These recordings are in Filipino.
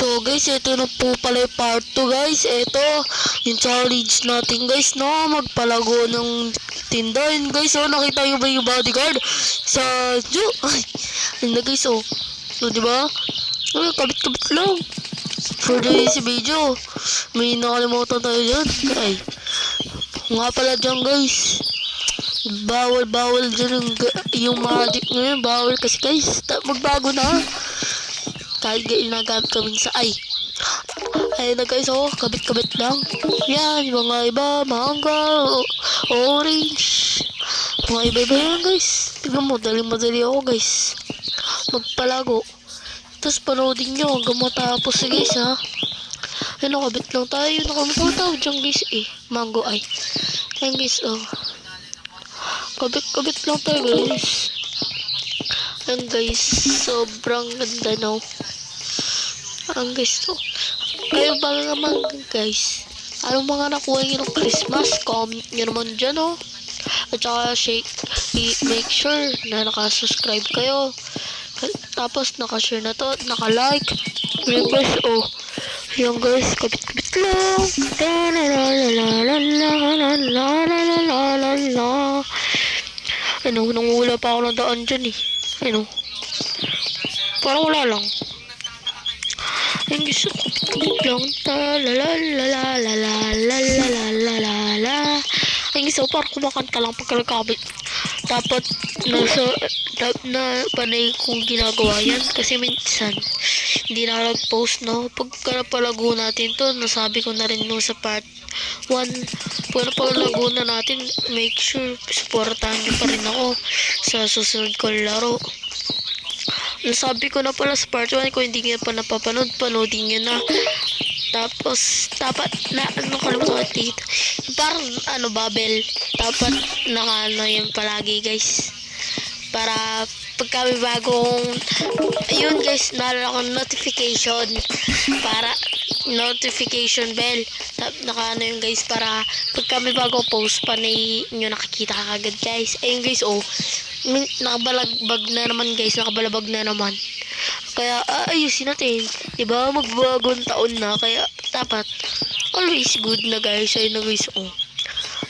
So guys, ito na po pala yung part 2 guys. Ito, yung challenge natin guys, no? Magpalago ng tindahan guys. So nakita nyo ba yung bodyguard sa Diyo? Ay, yun na guys, oh. So diba? Ay, kabit-kabit lang. For this video, may nakalimutan tayo dyan. Ay, nga pala dyan guys. Bawal dyan yung magic ngayon. Bawal kasi guys. Magbago na. Kahit ginagamit kami sa ayun na guys, oh, kabit-kabit lang. Yan, mga iba, mangga, orange, mga iba-iba yan guys. Tignan mo, madali ako guys magpalago. Tapos panoodin nyo hanggang matapos guys, ha. Ayun, nakabit lang tayo. Nakamutawag dyan guys, mango ay. Ayun guys, oh, kabit-kabit lang tayo guys. Ayun guys, sobrang ganda, no. Ang guys to. Kayo ba naman guys? Anong mga nakuha nyo ng Christmas? Comment nyo naman dyan, oh. At saka make sure na nakasubscribe kayo. Tapos nakashare na to at nakalike. Yung guys, oh. Yung guys, kapit-kapit lang. Ano, nangula pa ako ng daan dyan Ano. Parang wala lang. Ang gusto ko lang ang gusto ko parang kumakanta lang pagkalakabit. Dapat na panay kong ginagawa yan kasi minsan hindi na nag-post, no. Pagkapalago natin to, nasabi ko na rin no sa part 1. Pagkapalago na natin, make sure supportahan nyo pa rin ako sa susunod kong laro. Nasabi ko na pala sa part 1, kung hindi nyo pa napapanood, panoodin nyo na. Tapos, dapat na, kalimutan ko dito. Parang, bubble. Dapat, yun palagi, guys. Para, pag kami bagong, ayun, guys, naalala ko notification. Para, notification bell. Yun, guys, para, pag kami bagong post, panay nyo nakikita kagad, guys. Ayun, guys, oh. Nakabalabag na naman. Kaya ayusin natin, diba? Magbagong taon na, kaya dapat always good na guys. Ayun na guys, oh.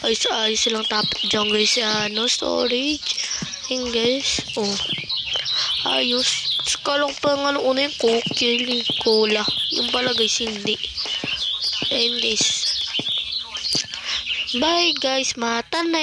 Ayos lang dapat dyan guys, no storage. Ayun guys, oh. Ayos. Kalang pa nga nung una yung cola. Yung pala guys, hindi. Ayun guys. Bye guys, mata na.